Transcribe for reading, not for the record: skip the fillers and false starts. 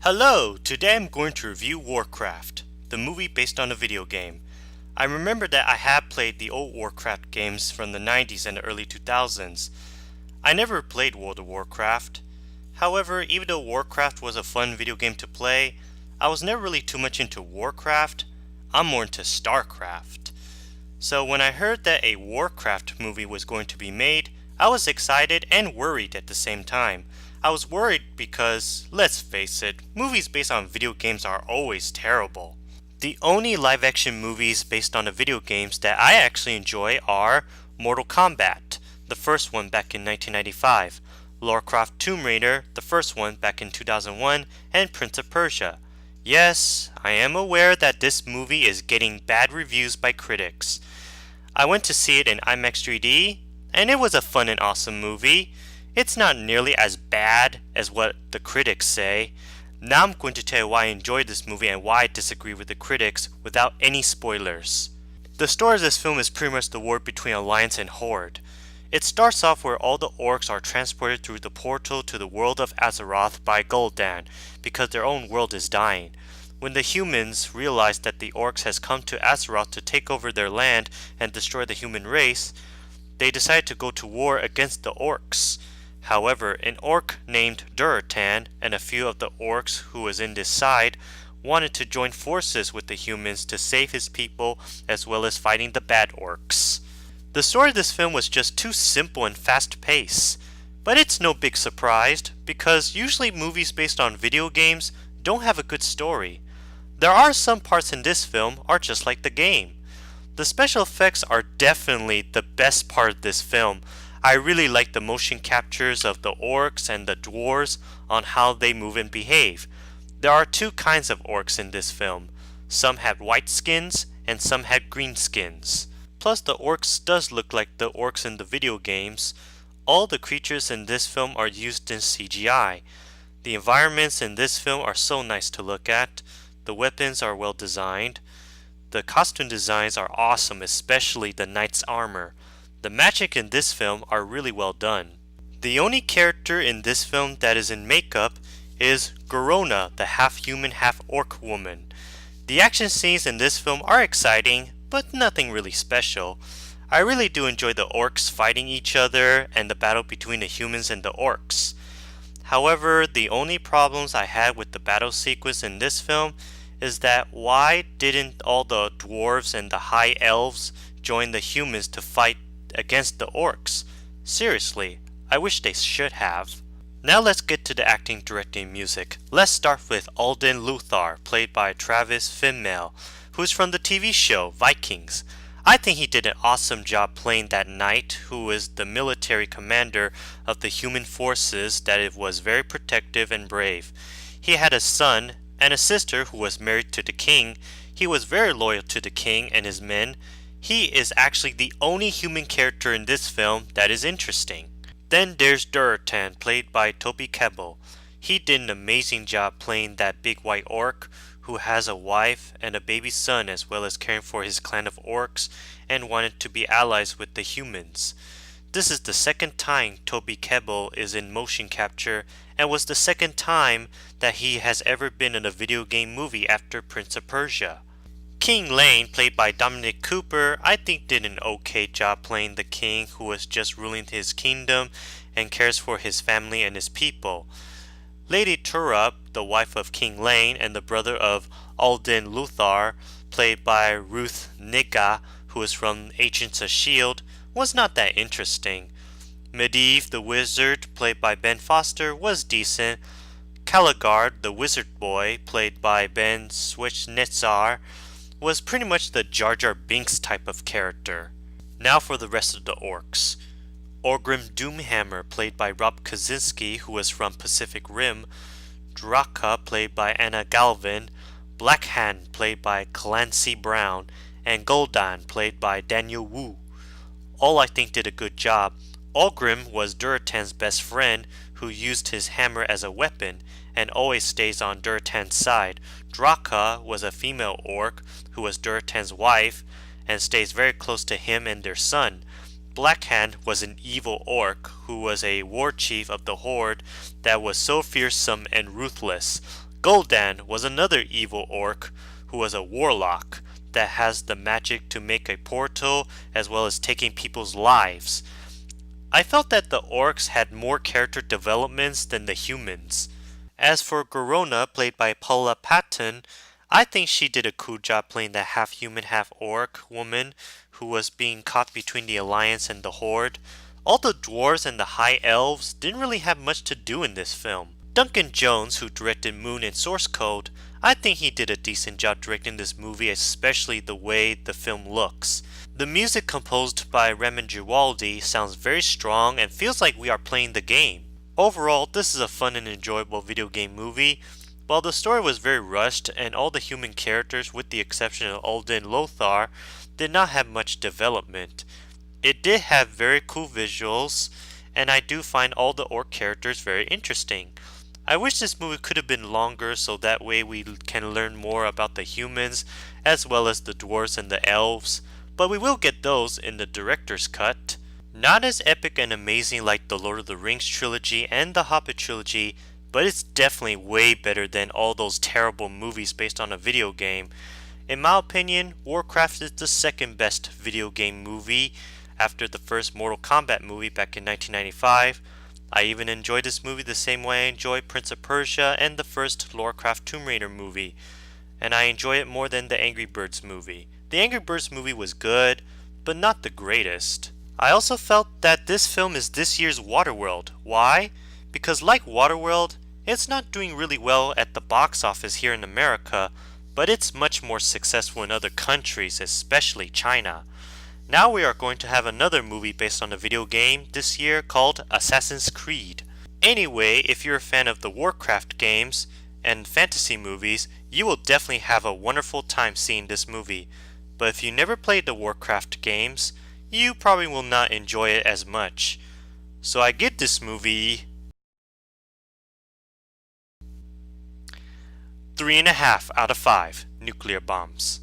Hello! Today I'm going to review Warcraft, the movie based on a video game. I remember that I have played the old Warcraft games from the 90s and the early 2000s. I never played World of Warcraft. However, even though Warcraft was a fun video game to play, I was never really too much into Warcraft. I'm more into StarCraft. So when I heard that a Warcraft movie was going to be made, I was excited and worried at the same time. I was worried because, let's face it, movies based on video games are always terrible. The only live action movies based on the video games that I actually enjoy are Mortal Kombat, the first one back in 1995, Warcraft Tomb Raider, the first one back in 2001, and Prince of Persia. Yes, I am aware that this movie is getting bad reviews by critics. I went to see it in IMAX 3D, and it was a fun and awesome movie. It's not nearly as bad as what the critics say. Now I'm going to tell you why I enjoyed this movie and why I disagree with the critics without any spoilers. The story of this film is pretty much the war between Alliance and Horde. It starts off where all the orcs are transported through the portal to the world of Azeroth by Gul'dan because their own world is dying. When the humans realize that the orcs has come to Azeroth to take over their land and destroy the human race, they decide to go to war against the orcs. However, an orc named Durotan and a few of the orcs who was in this side wanted to join forces with the humans to save his people as well as fighting the bad orcs. The story of this film was just too simple and fast-paced, but it's no big surprise because usually movies based on video games don't have a good story. There are some parts in this film are just like the game. The special effects are definitely the best part of this film. I really like the motion captures of the orcs and the dwarves on how they move and behave. There are two kinds of orcs in this film. Some had white skins and some had green skins. Plus the orcs does look like the orcs in the video games. All the creatures in this film are used in CGI. The environments in this film are so nice to look at. The weapons are well designed. The costume designs are awesome, especially the knight's armor. The magic in this film are really well done. The only character in this film that is in makeup is Garona, the half-human, half-orc woman. The action scenes in this film are exciting, but nothing really special. I really do enjoy the orcs fighting each other and the battle between the humans and the orcs. However, the only problems I had with the battle sequence in this film is that why didn't all the dwarves and the high elves join the humans to fight against the orcs? Seriously, I wish they should have. Now let's get to the acting, directing, and music. Let's start with Alden Luthar, played by Travis Fimmel, who is from the TV show Vikings. I think he did an awesome job playing that knight who is the military commander of the human forces that it was very protective and brave. He had a son and a sister who was married to the king. He was very loyal to the king and his men. He is actually the only human character in this film that is interesting. Then there's Durotan, played by Toby Kebbell. He did an amazing job playing that big white orc who has a wife and a baby son as well as caring for his clan of orcs and wanted to be allies with the humans. This is the second time Toby Kebbell is in motion capture and was the second time that he has ever been in a video game movie after Prince of Persia. King Lane, played by Dominic Cooper, I think did an okay job playing the king who was just ruling his kingdom and cares for his family and his people. Lady Turup, the wife of King Lane and the brother of Alden Luthar, played by Ruth Negga, who is from Agents of S.H.I.E.L.D., was not that interesting. Medivh, the wizard, played by Ben Foster, was decent. Caligard, the wizard boy, played by Ben Switchnitzar, was pretty much the Jar Jar Binks type of character. Now for the rest of the orcs. Orgrim Doomhammer, played by Rob Kaczynski, who was from Pacific Rim. Draka, played by Anna Galvin. Blackhand, played by Clancy Brown. And Gul'dan, played by Daniel Wu. All I think did a good job. Orgrim was Durotan's best friend who used his hammer as a weapon and always stays on Durotan's side. Draka was a female orc who was Durotan's wife and stays very close to him and their son. Blackhand was an evil orc who was a war chief of the Horde that was so fearsome and ruthless. Gul'dan was another evil orc who was a warlock that has the magic to make a portal as well as taking people's lives. I felt that the orcs had more character developments than the humans. As for Garona, played by Paula Patton, I think she did a cool job playing the half human, half orc woman who was being caught between the Alliance and the Horde. All the dwarves and the high elves didn't really have much to do in this film. Duncan Jones, who directed Moon and Source Code, I think he did a decent job directing this movie, especially the way the film looks. The music composed by Ramin Djawadi sounds very strong and feels like we are playing the game. Overall, this is a fun and enjoyable video game movie. While the story was very rushed and all the human characters, with the exception of Alden Lothar, did not have much development, it did have very cool visuals, and I do find all the orc characters very interesting. I wish this movie could have been longer so that way we can learn more about the humans as well as the dwarves and the elves, but we will get those in the director's cut. Not as epic and amazing like the Lord of the Rings trilogy and the Hobbit trilogy, but it's definitely way better than all those terrible movies based on a video game. In my opinion, Warcraft is the second best video game movie after the first Mortal Kombat movie back in 1995. I even enjoyed this movie the same way I enjoyed Prince of Persia and the first Warcraft Tomb Raider movie, and I enjoy it more than the Angry Birds movie. The Angry Birds movie was good, but not the greatest. I also felt that this film is this year's Waterworld. Why? Because like Waterworld, it's not doing really well at the box office here in America, but it's much more successful in other countries, especially China. Now we are going to have another movie based on a video game this year called Assassin's Creed. Anyway, if you're a fan of the Warcraft games and fantasy movies, you will definitely have a wonderful time seeing this movie. But if you never played the Warcraft games, you probably will not enjoy it as much. So I give this movie 3.5 out of 5 nuclear bombs.